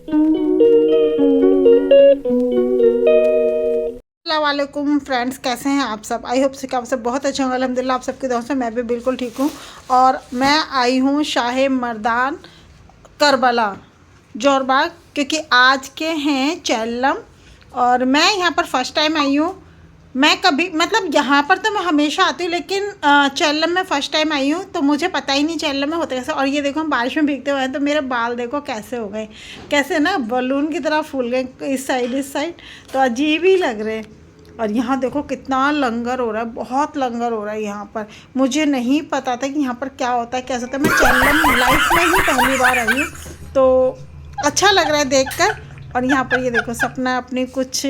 अस्सलामुअलैकुम फ्रेंड्स, कैसे हैं आप सब। आई होप से आप सब बहुत अच्छे होंगे। अल्हम्दुलिल्लाह आप सबके दोस्त में मैं भी बिल्कुल ठीक हूँ। और मैं आई हूँ शाह मर्दान करबला जोरबाग, क्योंकि आज के हैं चेल्लम और मैं यहाँ पर फ़र्स्ट टाइम आई हूँ। मैं कभी मतलब यहाँ पर तो मैं हमेशा आती हूँ, लेकिन चेल्लम में फ़र्स्ट टाइम आई हूँ, तो मुझे पता ही नहीं चेल्लम में होता कैसे। और ये देखो हम बारिश में भीगते हुए हैं, तो मेरे बाल देखो कैसे हो गए, कैसे ना बलून की तरह फूल गए इस साइड, तो अजीब ही लग रहे। और यहाँ देखो कितना लंगर हो रहा है, बहुत लंगर हो रहा है यहाँ पर। मुझे नहीं पता था कि यहाँ पर क्या होता है, कैसा होता है। मैं चेल्लम लाइफ में ही पहली बार आई हूँ, तो अच्छा लग रहा है देखकर। और यहाँ पर ये देखो सपना अपने कुछ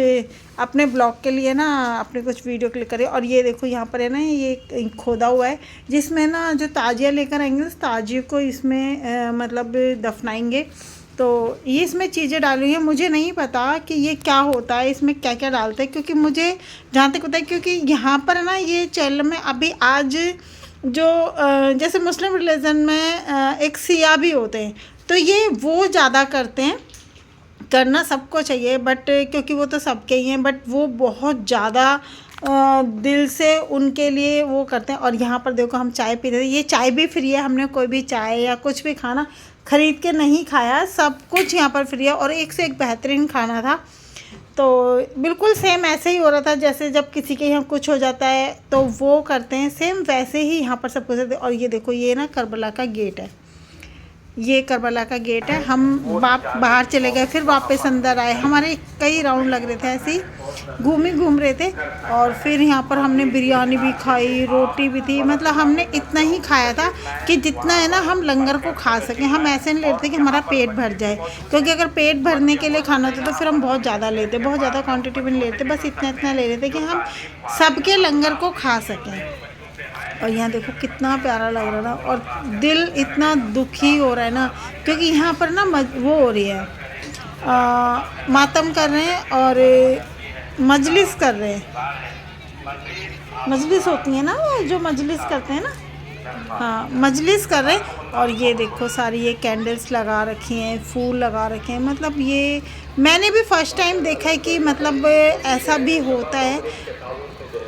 अपने ब्लॉग के लिए ना अपने कुछ वीडियो क्लिक करे। और ये देखो यहाँ पर है ना, ये खोदा हुआ है जिसमें ना जो ताजिया लेकर आएंगे उस ताजिए को इसमें मतलब दफनाएंगे। तो ये इसमें चीज़ें डाली हैं, मुझे नहीं पता कि ये क्या होता है, इसमें क्या क्या डालते हैं, क्योंकि मुझे जहाँ तक पता है, क्योंकि यहाँ पर ना ये चैनल में अभी आज जो जैसे मुस्लिम रिलीजन में एक सिया भी होते हैं, तो ये वो ज़्यादा करते हैं। करना सबको चाहिए, बट क्योंकि वो तो सबके ही हैं, बट वो बहुत ज़्यादा दिल से उनके लिए वो करते हैं। और यहाँ पर देखो हम चाय पी रहे थे, ये चाय भी फ्री है। हमने कोई भी चाय या कुछ भी खाना ख़रीद के नहीं खाया, सब कुछ यहाँ पर फ्री है। और एक से एक बेहतरीन खाना था। तो बिल्कुल सेम ऐसे ही हो रहा था जैसे जब किसी के यहाँ कुछ हो जाता है तो वो करते हैं, सेम वैसे ही यहाँ पर सब कुछ है। और ये देखो ये ना करबला का गेट है, ये करबला का गेट है। हम बाहर चले गए, फिर वापस अंदर आए। हमारे कई राउंड लग रहे थे, ऐसे ही घूम रहे थे। और फिर यहाँ पर हमने बिरयानी भी खाई, रोटी भी थी। मतलब हमने इतना ही खाया था कि जितना है ना हम लंगर को खा सकें। हम ऐसे नहीं लेते कि हमारा पेट भर जाए, क्योंकि अगर पेट भरने के लिए खाना होता तो फिर हम बहुत ज़्यादा लेते, बहुत ज़्यादा क्वान्टिटी में लेते। बस इतना ले रहे थे कि हम सबके लंगर को खा सकें। और यहाँ देखो कितना प्यारा लग रहा है ना, और दिल इतना दुखी हो रहा है ना, क्योंकि यहाँ पर ना वो हो रही है, मातम कर रहे हैं और मजलिस कर रहे हैं। मजलिस होती है ना, वो जो मजलिस करते हैं ना, हाँ मजलिस कर रहे हैं। और ये देखो सारी ये कैंडल्स लगा रखी हैं, फूल लगा रखे हैं। मतलब ये मैंने भी फर्स्ट टाइम देखा है कि मतलब ऐसा भी होता है।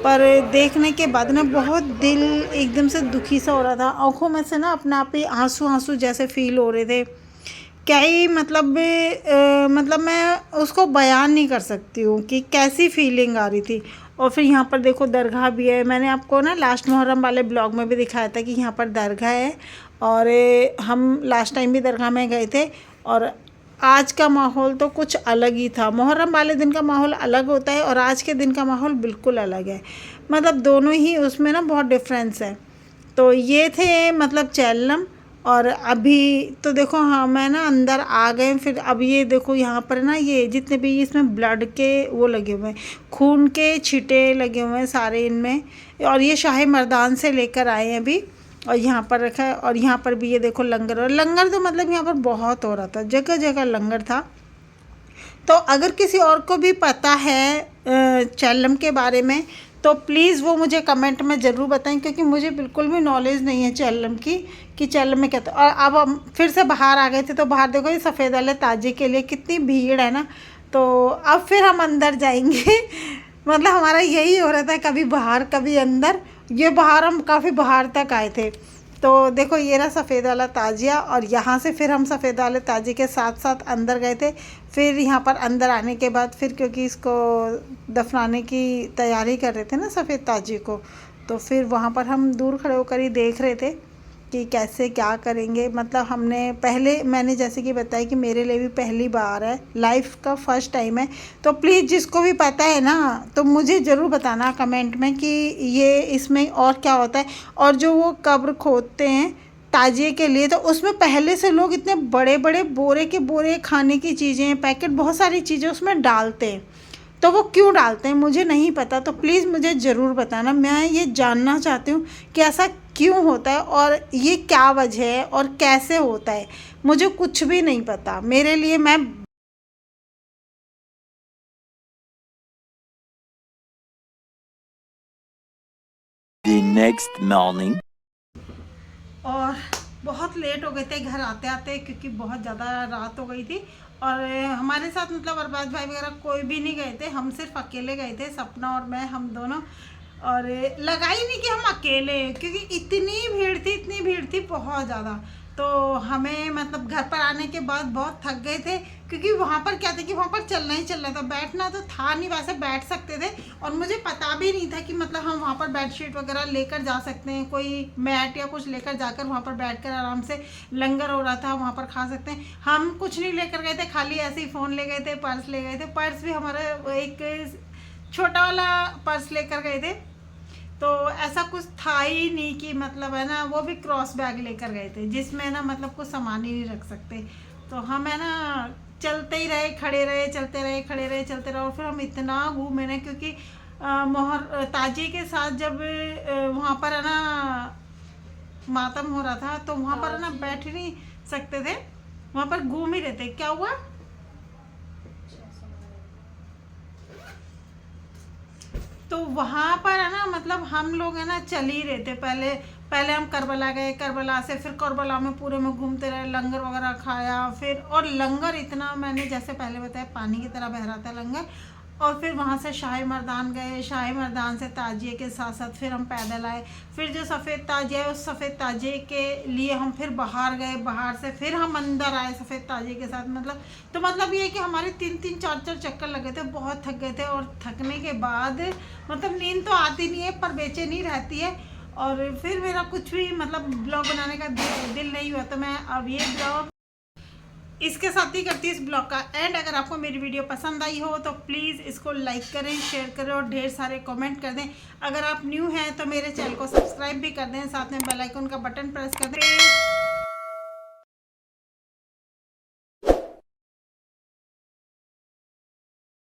पर देखने के बाद ना बहुत दिल एकदम से दुखी सा हो रहा था। आँखों में से ना अपने आप ही आंसू जैसे फील हो रहे थे। क्या ही मतलब मतलब मैं उसको बयान नहीं कर सकती हूँ कि कैसी फीलिंग आ रही थी। और फिर यहाँ पर देखो दरगाह भी है। मैंने आपको ना लास्ट मुहर्रम वाले ब्लॉग में भी दिखाया था कि यहाँ पर दरगाह है। और हम लास्ट टाइम भी दरगाह में गए थे। और आज का माहौल तो कुछ अलग ही था। मुहर्रम वाले दिन का माहौल अलग होता है और आज के दिन का माहौल बिल्कुल अलग है। मतलब दोनों ही उसमें ना बहुत डिफरेंस है। तो ये थे मतलब चेल्लम। और अभी तो देखो हाँ मैं ना अंदर आ गए। फिर अब ये देखो यहाँ पर ना ये जितने भी इसमें ब्लड के वो लगे हुए हैं, खून के छींटे लगे हुए हैं सारे इनमें। और ये शाह मर्दान से लेकर आए हैं अभी, और यहाँ पर रखा है। और यहाँ पर भी ये देखो लंगर, और लंगर तो मतलब यहाँ पर बहुत हो रहा था, जगह जगह लंगर था। तो अगर किसी और को भी पता है चेल्लम के बारे में तो प्लीज़ वो मुझे कमेंट में ज़रूर बताएं, क्योंकि मुझे बिल्कुल भी नॉलेज नहीं है चेल्लम की कि चेल्लम में क्या था। और अब हम फिर से बाहर आ गए थे, तो बाहर देखो ये सफ़ेद वाले ताजे के लिए कितनी भीड़ है ना। तो अब फिर हम अंदर जाएंगे मतलब हमारा यही हो रहा था, कभी बाहर कभी अंदर। ये बाहर हम काफ़ी बाहर तक आए थे। तो देखो ये रहा सफ़ेद वाला ताजिया, और यहाँ से फिर हम सफ़ेद वाले ताजिए के साथ साथ अंदर गए थे। फिर यहाँ पर अंदर आने के बाद फिर क्योंकि इसको दफनाने की तैयारी कर रहे थे ना सफ़ेद ताजिए को, तो फिर वहाँ पर हम दूर खड़े होकर ही देख रहे थे कि कैसे क्या करेंगे। मतलब हमने पहले मैंने जैसे कि बताया कि मेरे लिए भी पहली बार है, लाइफ का फर्स्ट टाइम है। तो प्लीज़ जिसको भी पता है ना तो मुझे ज़रूर बताना कमेंट में कि ये इसमें और क्या होता है। और जो वो कब्र खोदते हैं ताजिए के लिए, तो उसमें पहले से लोग इतने बड़े बड़े बोरे के बोरे खाने की चीज़ें, पैकेट, बहुत सारी चीज़ें उसमें डालते हैं। तो वो क्यों डालते हैं मुझे नहीं पता, तो प्लीज़ मुझे ज़रूर बताना। मैं ये जानना चाहती हूँ कि ऐसा क्यों होता है और ये क्या वजह है और कैसे होता है। मुझे कुछ भी नहीं पता, मेरे लिए मैं The next morning. और बहुत लेट हो गए थे घर आते आते, क्योंकि बहुत ज़्यादा रात हो गई थी। और हमारे साथ मतलब अरबाज भाई वगैरह कोई भी नहीं गए थे, हम सिर्फ अकेले गए थे, सपना और मैं, हम दोनों। और लगा ही नहीं कि हम अकेले हैं, क्योंकि इतनी भीड़ थी बहुत ज़्यादा। तो हमें मतलब घर पर आने के बाद बहुत थक गए थे, क्योंकि वहाँ पर क्या था कि वहाँ पर चलना ही चलना था, बैठना तो था नहीं, वैसे बैठ सकते थे। और मुझे पता भी नहीं था कि मतलब हम वहाँ पर बेडशीट वगैरह लेकर जा सकते हैं, कोई मैट या कुछ लेकर जाकर वहाँ पर बैठकर आराम से लंगर हो रहा था वहाँ पर खा सकते हैं। हम कुछ नहीं लेकर गए थे, खाली ऐसे ही फ़ोन ले गए थे, पर्स ले गए थे। पर्स भी हमारा एक छोटा वाला पर्स लेकर गए थे, तो ऐसा कुछ था ही नहीं कि मतलब है ना, वो भी क्रॉस बैग लेकर गए थे जिसमें ना मतलब कुछ सामान ही नहीं रख सकते। तो हम है ना चलते ही रहे, खड़े रहे, चलते रहे, खड़े रहे, चलते रहे। और फिर हम इतना घूमे ना, क्योंकि मोहर ताजिए के साथ जब वहाँ पर है ना मातम हो रहा था, तो वहाँ पर है ना बैठ ही नहीं सकते थे, वहाँ पर घूम ही रहे थे। क्या हुआ? तो वहाँ पर है ना मतलब हम लोग है ना चल ही रहे थे। पहले पहले हम करबला गए, करबला से फिर करबला में पूरे में घूमते रहे, लंगर वगैरह खाया फिर। और लंगर इतना, मैंने जैसे पहले बताया, पानी की तरह बह रहा था लंगर। और फिर वहाँ से शाही मर्दान गए, शाही मर्दान से ताजिए के साथ साथ फिर हम पैदल आए। फिर जो सफ़ेद ताजिया है, उस सफ़ेद ताजिए के लिए हम फिर बाहर गए, बाहर से फिर हम अंदर आए सफ़ेद ताजिए के साथ। मतलब तो मतलब ये है कि हमारे 3-3 4-4 चक्कर लगे थे, बहुत थक गए थे। और थकने के बाद मतलब नींद तो आती नहीं है, पर बेचैनी रहती है। और फिर मेरा कुछ भी मतलब ब्लॉग बनाने का दिल नहीं हुआ, तो मैं अब ये ब्लॉग इसके साथ ही करती हूँ इस ब्लॉग का एंड। अगर आपको मेरी वीडियो पसंद आई हो तो प्लीज़ इसको लाइक करें, शेयर करें और ढेर सारे कमेंट कर दें। अगर आप न्यू हैं तो मेरे चैनल को सब्सक्राइब भी कर दें, साथ में बेल आइकन का बटन प्रेस कर दें।